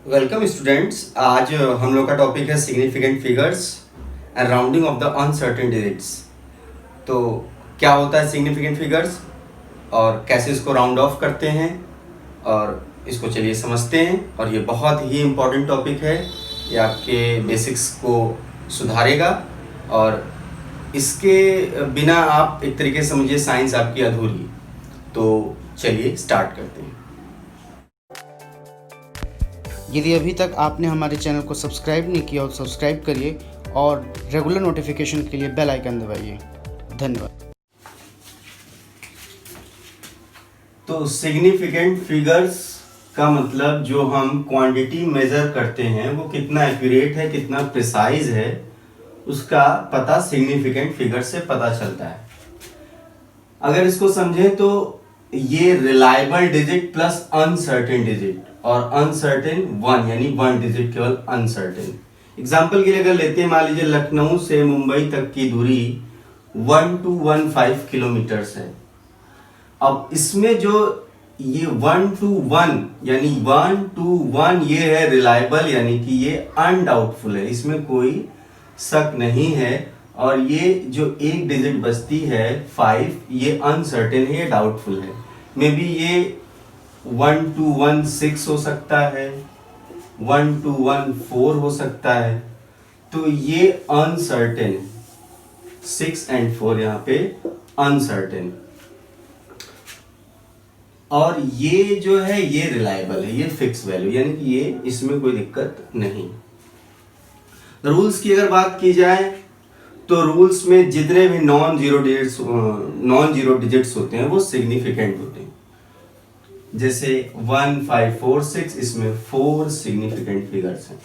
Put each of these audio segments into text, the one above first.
Welcome students. आज हम लोग का टॉपिक है significant figures and rounding off the uncertain digits. तो क्या होता है सिग्निफिकेंट फिगर्स और कैसे इसको राउंड ऑफ करते हैं और इसको चलिए समझते हैं। और ये बहुत ही इम्पोर्टेंट टॉपिक है, ये आपके बेसिक्स को सुधारेगा और इसके बिना आप एक तरीके से समझिए साइंस आपकी अधूरी। तो चलिए स्टार्ट करते हैं। यदि अभी तक आपने हमारे चैनल को सब्सक्राइब नहीं किया तो सब्सक्राइब करिए और रेगुलर नोटिफिकेशन के लिए बेल आइकन दबाइए। धन्यवाद। तो सिग्निफिकेंट फिगर्स का मतलब जो हम क्वांटिटी मेजर करते हैं वो कितना एक्यूरेट है, कितना प्रिसाइज है, उसका पता सिग्निफिकेंट फिगर से पता चलता है। अगर इसको समझें तो ये reliable digit plus uncertain digit और अनसर्टेन वन, यानी वन डिजिट केवल अनसर्टेन। एग्जाम्पल के लिए अगर लेते हैं, मान लीजिए लखनऊ से मुंबई तक की दूरी 1215 किलोमीटर्स है। अब इसमें जो ये 1 to 1 यानी 1 to 1 ये है रिलायबल, यानी कि ये अनडाउटफुल है, इसमें कोई शक नहीं है। और ये जो एक डिजिट बचती है 5, ये अनसर्टेन है, ये डाउटफुल है। मे बी ये 1 to 1 6 हो सकता है, 1 to 1 4 हो सकता है। तो ये अनसर्टेन, 6 and 4 यहाँ पे अनसर्टेन। और ये जो है ये रिलायबल है, ये फिक्स वैल्यू, यानी कि ये इसमें कोई दिक्कत नहीं। रूल्स की अगर बात की जाए तो रूल्स में जितने भी नॉन जीरो डिजिट्स होते हैं वो सिग्निफिकेंट होते हैं। जैसे 1 5 4 6, इसमें 4 सिग्निफिकेंट फिगर्स हैं।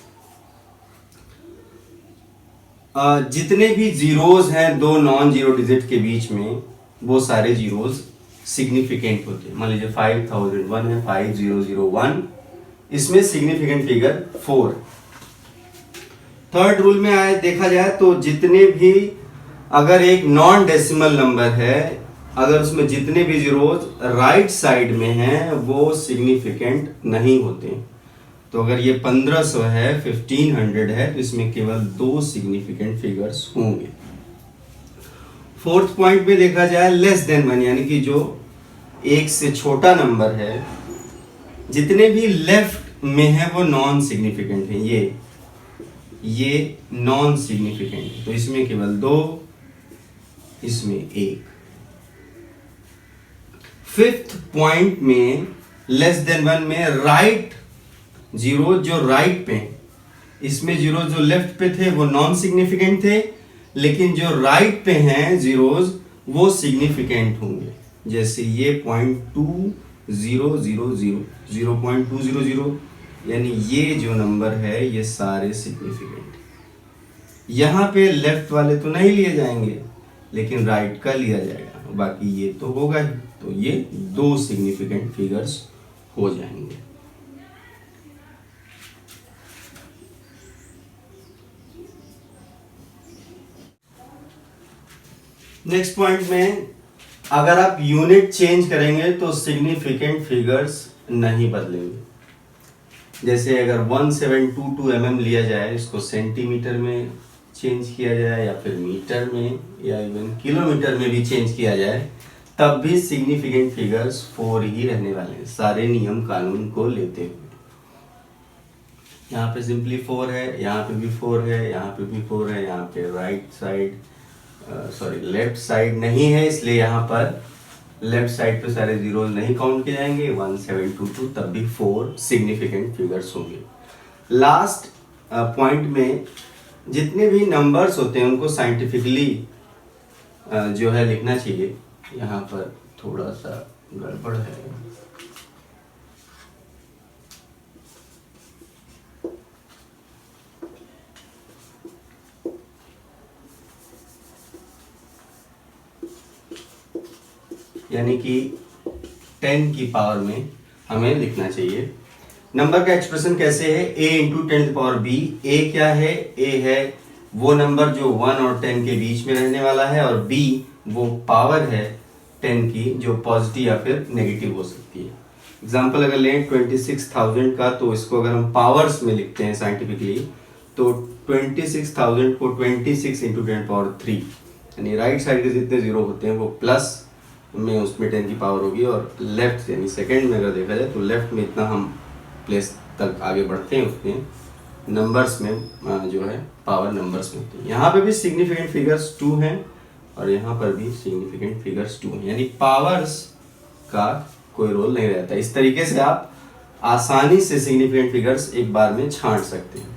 जितने भी जीरोज हैं दो नॉन जीरो डिजिट के बीच में, वो सारे जीरोज सिग्निफिकेंट होते हैं। मान लीजिए 5001 है, 5001, इसमें सिग्निफिकेंट फिगर 4। थर्ड रूल में आए देखा जाए तो जितने भी, अगर एक नॉन डेसिमल नंबर है, अगर उसमें जितने भी जीरोज राइट साइड में हैं वो सिग्निफिकेंट नहीं होते। तो अगर ये 1500 है, 1500 है, तो इसमें केवल 2 सिग्निफिकेंट फिगर्स होंगे। फोर्थ पॉइंट में देखा जाए लेस देन 1, यानी कि जो एक से छोटा नंबर है, जितने भी लेफ्ट में है वो नॉन सिग्निफिकेंट है। ये नॉन सिग्निफिकेंट है, तो इसमें केवल 2, इसमें 1। फिफ्थ पॉइंट में लेस देन 1 में राइट जीरो जो राइट पे, इसमें जीरो जो लेफ्ट पे थे वो नॉन सिग्निफिकेंट थे, लेकिन जो राइट पे हैं जीरोज वो सिग्निफिकेंट होंगे। जैसे ये 0.2000, 0.200, यानी ये जो नंबर है ये सारे सिग्निफिकेंट। यहाँ पे लेफ्ट वाले तो नहीं लिए जाएंगे, लेकिन राइट का लिया जाएगा, बाकी ये तो होगा ही। तो ये 2 सिग्निफिकेंट फिगर्स हो जाएंगे। नेक्स्ट पॉइंट में अगर आप यूनिट चेंज करेंगे तो सिग्निफिकेंट फिगर्स नहीं बदलेंगे। जैसे अगर 1722 mm लिया जाए, इसको सेंटीमीटर में चेंज किया जाए या फिर मीटर में या इवन किलोमीटर में भी चेंज किया जाए, तब भी सिग्निफिकेंट फिगर्स 4 ही रहने वाले हैं, सारे नियम कानून को लेते हुए। यहाँ पे सिंपली 4 है, यहाँ पे भी 4 है, यहाँ पे भी 4 है, यहाँ पे राइट साइड लेफ्ट साइड नहीं है, इसलिए यहाँ पर लेफ्ट साइड पे सारे जीरोज नहीं काउंट किए जाएंगे। 1722 तब भी 4 सिग्निफिकेंट फिगर्स होंगे। लास्ट पॉइंट में जितने भी नंबर्स होते हैं उनको साइंटिफिकली जो है लिखना चाहिए। यहाँ पर थोड़ा सा गड़बड़ है, यानी कि 10 की पावर में हमें लिखना चाहिए। नंबर का एक्सप्रेशन कैसे है, a into 10 power b। a क्या है, a है वो नंबर जो 1 और 10 के बीच में रहने वाला है, और b वो पावर है 10 की जो पॉजिटिव या फिर नेगेटिव हो सकती है। एग्जाम्पल अगर लें 26,000 का, तो इसको अगर हम पावर्स में लिखते हैं साइंटिफिकली, तो 26,000 को 26 इंटू 10⁻3, यानी राइट साइड के जितने जीरो होते हैं वो प्लस में उसमें 10 की पावर होगी, और लेफ्ट यानी सेकंड में अगर देखा जाए तो लेफ्ट में इतना हम प्लेस तक आगे बढ़ते हैं उसमें नंबर्स में जो है पावर नंबर्स में होती है। यहाँ पे भी सिग्निफिकेंट फिगर्स 2 हैं और यहाँ पर भी सिग्निफिकेंट फिगर्स 2 हैं, यानी पावर्स का कोई रोल नहीं रहता। इस तरीके से आप आसानी से सिग्निफिकेंट फिगर्स एक बार में छांट सकते हैं।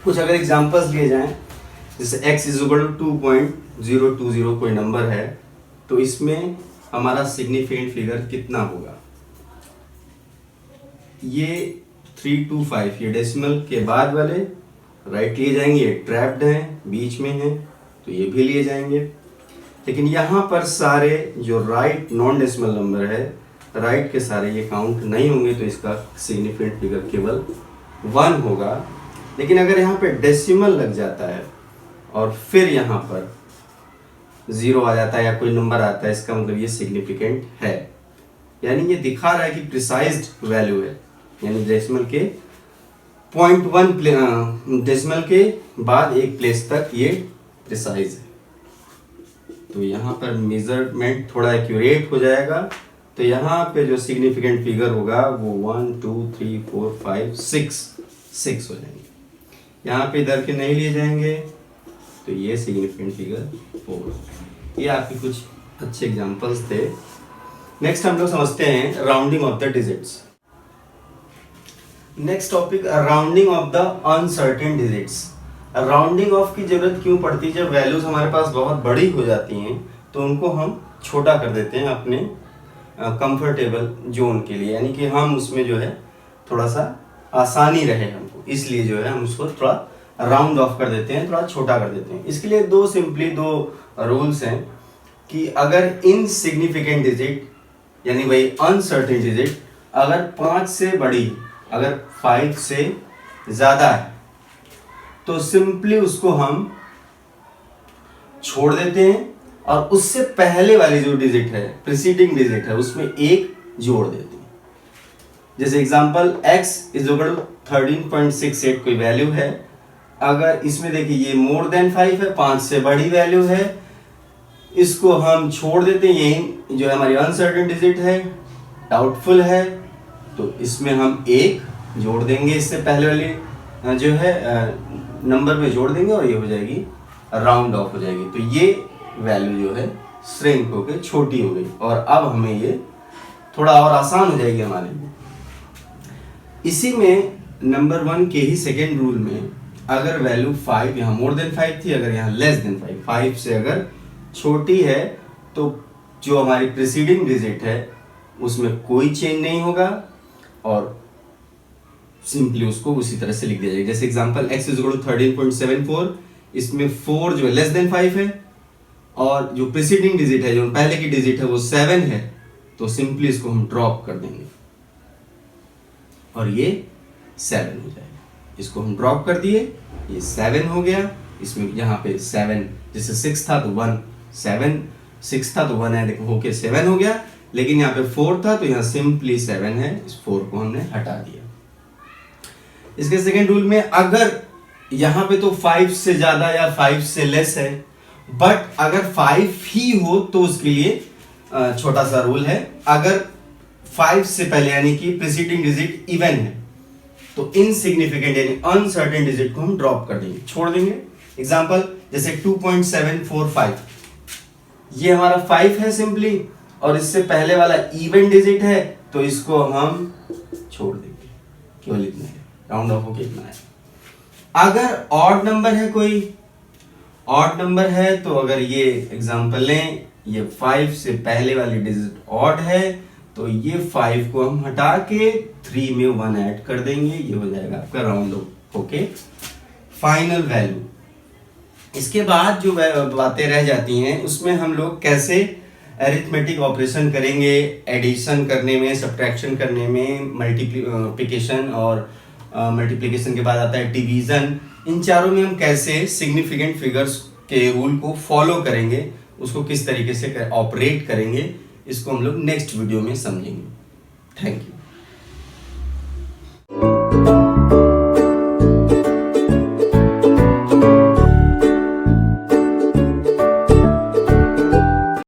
कुछ अगर एग्जांपल्स लिए जाएं, जैसे x = 2.020 कोई नंबर है, तो इसमें हमारा सिग्निफिकेंट फिगर कितना होगा? ये 325, ये डेसिमल के बाद वाले राइट लिए जाएंगे, ये ट्रैप्ड हैं, बीच में हैं, तो ये भी लिए जाएंगे। लेकिन यहाँ पर सारे जो राइट नॉन डेसिमल नंबर है, राइट के सारे ये काउंट नहीं होंगे, तो इसका सिग्निफिकेंट फिगर केवल 1 होगा। लेकिन अगर यहाँ पे डेसिमल लग जाता है और फिर यहाँ पर 0 आ जाता है या कोई नंबर आता है, इसका मतलब ये सिग्निफिकेंट है, यानी ये दिखा रहा है कि प्रिसाइज्ड वैल्यू है, यानी डेसिमल के 0.1 डेसिमल के बाद एक प्लेस तक ये प्रिसाइज है। तो यहाँ पर मेजरमेंट थोड़ा एक्यूरेट हो जाएगा। तो यहाँ पे जो सिग्निफिकेंट फिगर होगा वो 1 2 3 4 5 6 हो जाएंगे। यहाँ पे इधर के नहीं लिए जाएंगे, तो ये सिग्निफिकेंट फिगर 4। ये आपके कुछ अच्छे एग्जांपल्स थे। नेक्स्ट हम लोग समझते हैं rounding off the digits. Next topic, rounding off the uncertain digits. Rounding off की जरूरत क्यों पड़ती है? जब वैल्यूज हमारे पास बहुत बड़ी हो जाती हैं तो उनको हम छोटा कर देते हैं अपने कंफर्टेबल जोन के लिए, यानी कि हम उसमें जो है थोड़ा सा आसानी रहे हमको, इसलिए जो है हम उसको थोड़ा राउंड ऑफ कर देते हैं, थोड़ा छोटा कर देते हैं। इसके लिए दो रूल्स हैं कि अगर इनसिग्निफिकेंट डिजिट यानी वही अनसर्टेन डिजिट अगर 5 से बड़ी, अगर 5 से ज़्यादा है, तो सिंपली उसको हम छोड़ देते हैं और उससे पहले वाली जो डिजिट है, प्रीसीडिंग डिजिट है, उसमें 1 जोड़ देते हैं। जैसे एग्जांपल x = 13.68 कोई वैल्यू है, अगर इसमें देखिए ये मोर देन 5 है, 5 से बड़ी वैल्यू है, इसको हम छोड़ देते हैं। यही जो हमारी अनसर्टेन डिजिट है, डाउटफुल है, तो इसमें हम 1 जोड़ देंगे, इससे पहले वाली जो है नंबर में जोड़ देंगे और ये हो जाएगी राउंड ऑफ हो जाएगी। तो ये वैल्यू जो है श्रिंक होकर छोटी हो गई और अब हमें ये थोड़ा और आसान हो जाएगी हमारे लिए। इसी में नंबर 1 के ही सेकेंड रूल में अगर वैल्यू 5 यहाँ मोर देन 5 थी, अगर यहाँ लेस देन 5 से अगर छोटी है, तो जो हमारी प्रीसीडिंग डिजिट है उसमें कोई चेंज नहीं होगा और सिंपली उसको उसी तरह से लिख दिया जाएगा। जैसे एग्जांपल x = 13.74, इसमें 4 जो है लेस देन 5 है और जो प्रीसीडिंग डिजिट है, जो पहले की डिजिट है, वो 7 है, तो सिंपली इसको हम ड्रॉप कर देंगे और ये 7 हो जाएगा। इसको हम ड्रॉप कर दिए, ये 7 हो गया। इसमें यहाँ पे 7 जैसे 6 था तो 1, 7 6 था तो 1 है, देखो होके 7 हो गया। लेकिन यहाँ पे 4 था तो यहाँ सिंपली 7 है, इस 4 को हमने हटा दिया। इसके सेकेंड रूल में अगर यहाँ पे तो 5 से ज्यादा या 5 से लेस है, बट अगर 5 ही हो तो उसके लिए छोटा सा रूल है। अगर 5 से पहले यानी कि प्रीसीडिंग डिजिट इवन है, तो इनसिग्निफिकेंट यानी अनसर्टेन डिजिट को हम ड्रॉप कर देंगे, छोड़ देंगे। एग्जांपल जैसे 2.745, ये हमारा 5 है सिंपली, और इससे पहले वाला इवन डिजिट है, तो इसको हम छोड़ देंगे, केवल इतना है, राउंड ऑफ होके इतना है। अगर ऑड नंबर है, कोई ऑड नंबर है, तो अगर ये एग्जांपल लें, ये 5 से पहले वाली डिजिट ऑड है, तो ये 5 को हम हटा के 3 में 1 ऐड कर देंगे, ये हो जाएगा आपका राउंड ऑफ होके फाइनल वैल्यू। इसके बाद जो बातें रह जाती हैं उसमें हम लोग कैसे अरिथमेटिक ऑपरेशन करेंगे, एडिशन करने में, सब्ट्रैक्शन करने में, मल्टीप्लिकेशन और मल्टीप्लिकेशन के बाद आता है डिवीजन। इन चारों में हम कैसे सिग्निफिकेंट फिगर्स के रूल को फॉलो करेंगे, उसको किस तरीके से ऑपरेट करेंगे, इसको हम लोग नेक्स्ट वीडियो में समझेंगे। Thank you.